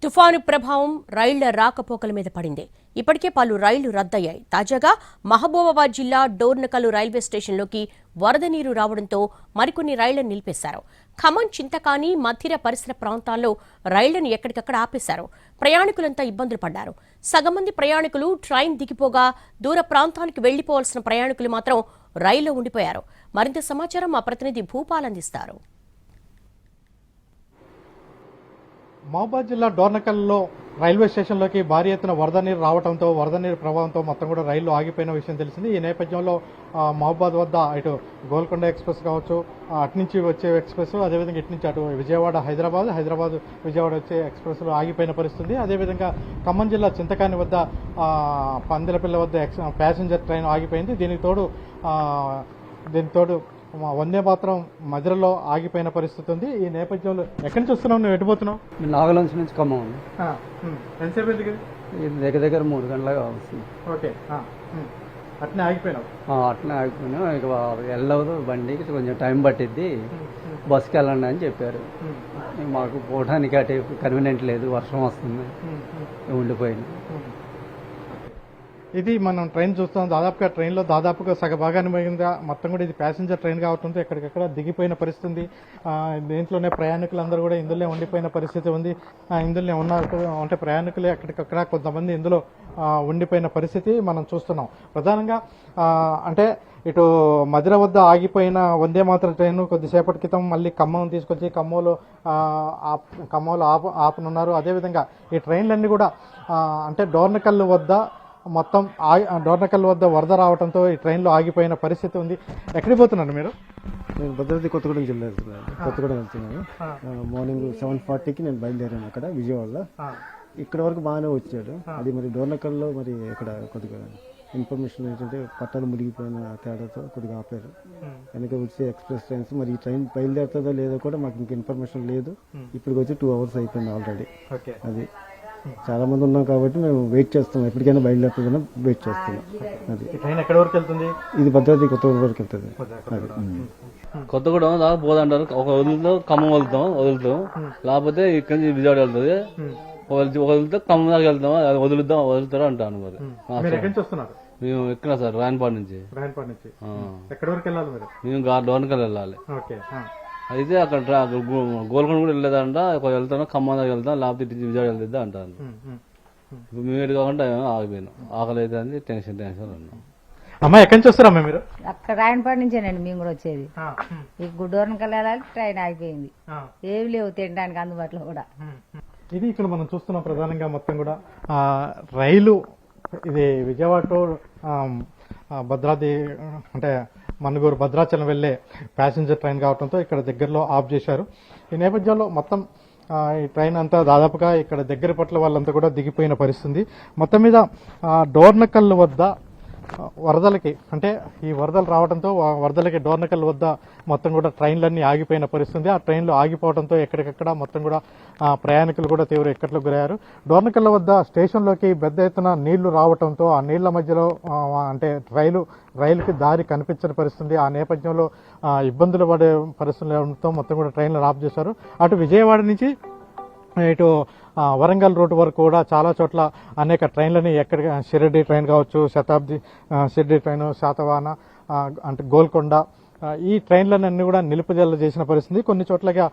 తుఫాను ప్రభావం రైళ్ల రాకపోకల మీద పడింది. ఇప్పటికే పలు రైళ్లు రద్దయ్యాయి. తాజాగా మహబూబాబాద్ జిల్లా డోర్నకల్ రైల్వే స్టేషన్లోకి వరద నీరు రావడంతో మరికొన్ని రైళ్లను నిలిపేశారు. ఖమ్మం, చింతకాని, మధిర పరిసర ప్రాంతాల్లో రైళ్లను ఎక్కడికక్కడ ఆపేశారు. ప్రయాణికులంతా ఇబ్బందులు పడ్డారు. సగం మంది ప్రయాణికులు ట్రైన్ దిగిపోగా దూర ప్రాంతానికి వెళ్లిపోవాల్సిన ప్రయాణికులు మాత్రం రైల్లో ఉండిపోయారు. మరింత సమాచారం మా ప్రతినిధి భూపాల్ అందిస్తారు. మహబూబాబాద్ జిల్లా డోర్నకల్లో రైల్వే స్టేషన్లోకి భారీ ఎత్తున వరద నీరు రావడంతో వరద నీరు ప్రభావంతో మొత్తం కూడా రైళ్లు ఆగిపోయిన విషయం తెలిసింది. ఈ నేపథ్యంలో మహబూబాబాద్ వద్ద ఇటు గోల్కొండ ఎక్స్ప్రెస్ కావచ్చు, అటు నుంచి వచ్చే ఎక్స్ప్రెస్, అదేవిధంగా ఇటు నుంచి అటు విజయవాడ హైదరాబాద్ విజయవాడ వచ్చే ఎక్స్ప్రెస్లు ఆగిపోయిన పరిస్థితి. అదేవిధంగా ఖమ్మం జిల్లా చింతకాని వద్ద పందిలపిల్ల వద్ద ప్యాసింజర్ ట్రైన్ ఆగిపోయింది. దీనికి తోడు వందే మాత్రం మధ్యలో ఆగిపోయిన పరిస్థితి ఉంది. ఈ నేపథ్యంలో ఎక్కడి నుంచి వస్తున్నావు, నువ్వు ఎటుపోతున్నావు? నాగలంచి నుంచి ఖమ్మం. ఎంతసేపు దగ్గర 3 గంటలుగా వస్తుంది. ఓకే, అట్నే ఆగిపోయినావు? అట్లనే ఆగిపోయినాం. ఇక వెళ్ళవదు, బండికి కొంచెం టైం పట్టిద్ది, బస్కి వెళ్ళండి అని చెప్పారు. మాకు పోవడానికి అటు కన్వీనియంట్ లేదు, వర్షం వస్తుంది, ఉండిపోయింది. ఇది మనం ట్రైన్ చూస్తాం. ట్రైన్లో దాదాపుగా సగభాగాన్ని మిగిలిందా మొత్తం కూడా ఇది ప్యాసింజర్ ట్రైన్ కావడంతో ఎక్కడికక్కడ దిగిపోయిన పరిస్థితి. దీంట్లోనే ప్రయాణికులందరూ కూడా ఇందులో ఉండిపోయిన పరిస్థితి ఉంది. ఇందులో ఉన్నారు అంటే ప్రయాణికులే ఎక్కడికక్కడ కొంతమంది ఇందులో ఉండిపోయిన పరిస్థితి మనం చూస్తున్నాం. ప్రధానంగా అంటే ఇటు మధిర వద్ద ఆగిపోయిన వందే మాత్రం ట్రైన్ కొద్దిసేపటి క్రితం మళ్ళీ ఖమ్మం తీసుకొచ్చి ఖమ్మంలో ఆపనున్నారు. అదేవిధంగా ఈ ట్రైన్లన్నీ కూడా అంటే డోర్నకల్ వద్ద డోర్నకల్ వద్ద వరద రావడంతో ఈ ట్రైన్లో ఆగిపోయిన పరిస్థితి ఉంది. ఎక్కడికి పోతున్నారు మీరు? నేను భద్రాద్రి కొత్తగూడెం జిల్లా కొత్తగూడెం వెళ్తున్నాను. మార్నింగ్ 7:40కి నేను బయలుదేరాను అక్కడ విజయవాడలో. ఇక్కడ వరకు బాగానే వచ్చాడు. అది మరి డోర్నకల్లో మరి ఇక్కడ కొద్దిగా ఇన్ఫర్మేషన్ ఏంటంటే పట్టాలు మునిగిపోయిన తేడాతో కొద్దిగా ఆపారు. వెనక వచ్చే ఎక్స్ప్రెస్ ట్రైన్స్ మరి ఈ ట్రైన్ బయలుదేరుతుందో లేదో కూడా మాకు ఇంక ఇన్ఫర్మేషన్ లేదు. ఇప్పటికి వచ్చి 2 hours అయిపోయింది ఆల్రెడీ. అది చాలా మంది ఉన్నాం కాబట్టి మేము వెయిట్ చేస్తున్నాం, ఎప్పటికైనా బయలుదేరుతుందని వెయిట్ చేస్తున్నాం. అది ట్రైన్ ఎక్కడి వరకు వెళ్తుంది? ఇది భద్రాద్రి కొత్తగూడెం వరకు వెళ్తుంది. కొత్తగూడెం దాకా పోదంటారు. ఒక వదులుతాం, ఖమ్మం వదులుతాం, లేకపోతే ఇక్కడ నుంచి విజయవాడ వెళ్తుంది. వదిలితే ఖమ్మం దాకా వెళ్తాం, అది వదులుతారు అంటాను. మరి మేము ఎక్కడ సార్ రాయనపాడు నుంచి. ఎక్కడి వరకు వెళ్ళాలి మీరు? మేము డోర్నకల్ వెళ్ళాలి. అయితే అక్కడ గోల్కొండ కూడా వెళ్ళలేదంట. వెళ్తాను, ఖమ్మం దాకా వెళ్తాం, లేకపోతే విజయవాడ వెళ్తా అంటాను. మేము ఎటు కాకుండా ఆగిపోయినాం. ఆకలి అయితే అని టెన్షన్ ఉన్నాం. అమ్మా, ఎక్కడి నుంచి వస్తారమ్మా మీరు? అక్కడ రాయనపాడు నుంచేనండి మేము కూడా వచ్చేది. ఈ గుడ్డోర్నకల్ వెళ్ళాలి, ట్రైన్ ఆగిపోయింది. ఏమి లేవు తినడానికి అందుబాటులో కూడా. ఇది ఇక్కడ మనం చూస్తున్నాం. ప్రధానంగా మొత్తం కూడా రైలు ఇది విజయవాడ టు భద్రాద్రి అంటే మనుగూరు భద్రాచలం వెళ్లే ప్యాసింజర్ ట్రైన్ కావడంతో ఇక్కడ దగ్గరలో ఆఫ్ చేశారు. ఈ నేపథ్యంలో మొత్తం ఈ ట్రైన్ అంతా దాదాపుగా ఇక్కడ దగ్గర పట్ల వాళ్ళంతా కూడా దిగిపోయిన పరిస్థితి. మొత్తం మీద డోర్నకల్ వద్ద వరదలకి అంటే ఈ వరదలు రావడంతో వరదలకి డోర్నకల్ వద్ద మొత్తం కూడా ట్రైన్లన్నీ ఆగిపోయిన పరిస్థితి. ఆ ట్రైన్లు ఆగిపోవడంతో ఎక్కడికక్కడ మొత్తం కూడా ప్రయాణికులు కూడా తీవ్ర ఇక్కట్లకు గురయ్యారు. డోర్నకల్ వద్ద స్టేషన్లోకి పెద్ద ఎత్తున నీళ్లు రావడంతో ఆ నీళ్ల మధ్యలో అంటే రైలుకి దారి కనిపించని పరిస్థితి. ఆ నేపథ్యంలో ఇబ్బందులు పడే పరిస్థితులతో మొత్తం కూడా ట్రైన్లు ఆఫ్ చేశారు. అటు విజయవాడ నుంచి ఇటు వరంగల్ రూట్ వరకు కూడా చాలా చోట్ల అనేక ట్రైన్లని ఎక్కడికి షిరిడి ట్రైన్ కావచ్చు, శతాబ్ది షిరిడి ట్రైన్, శాతవాహన అంటే గోల్కొండ ఈ ట్రైన్లన్నీ కూడా నిలుపుదల చేసిన పరిస్థితి. కొన్ని చోట్లగా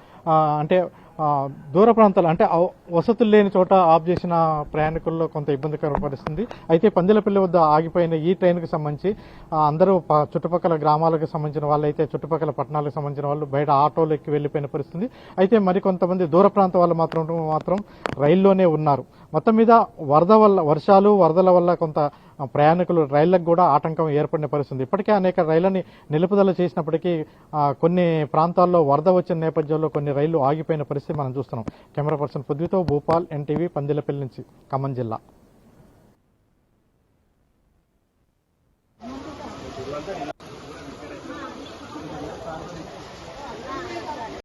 అంటే దూర ప్రాంతాలు అంటే వసతులు లేని చోట ఆఫ్ చేసిన ప్రయాణికుల్లో కొంత ఇబ్బందికర పరిస్థితి. అయితే పందిలపల్లి వద్ద ఆగిపోయిన ఈ ట్రైన్కి సంబంధించి అందరూ చుట్టుపక్కల గ్రామాలకు సంబంధించిన వాళ్ళు, అయితే చుట్టుపక్కల పట్టణాలకు సంబంధించిన వాళ్ళు బయట ఆటోలు ఎక్కి వెళ్లిపోయిన పరిస్థితి. అయితే మరికొంతమంది దూర ప్రాంత వాళ్ళు మాత్రం రైల్లోనే ఉన్నారు. మొత్తం మీద వరదల వల్ల కొంత ప్రయాణికులు రైళ్లకు కూడా ఆటంకం ఏర్పడిన పరిస్థితి. ఇప్పటికే అనేక రైళ్లని నిలుపుదల చేసినప్పటికీ కొన్ని ప్రాంతాల్లో వరద వచ్చిన నేపథ్యంలో కొన్ని రైళ్లు ఆగిపోయిన పరిస్థితి మనం చూస్తున్నాం. కెమెరా పర్సన్ పృథ్వీతో భూపాల్, NTV, పందిలపల్లి నుంచి ఖమ్మం జిల్లా.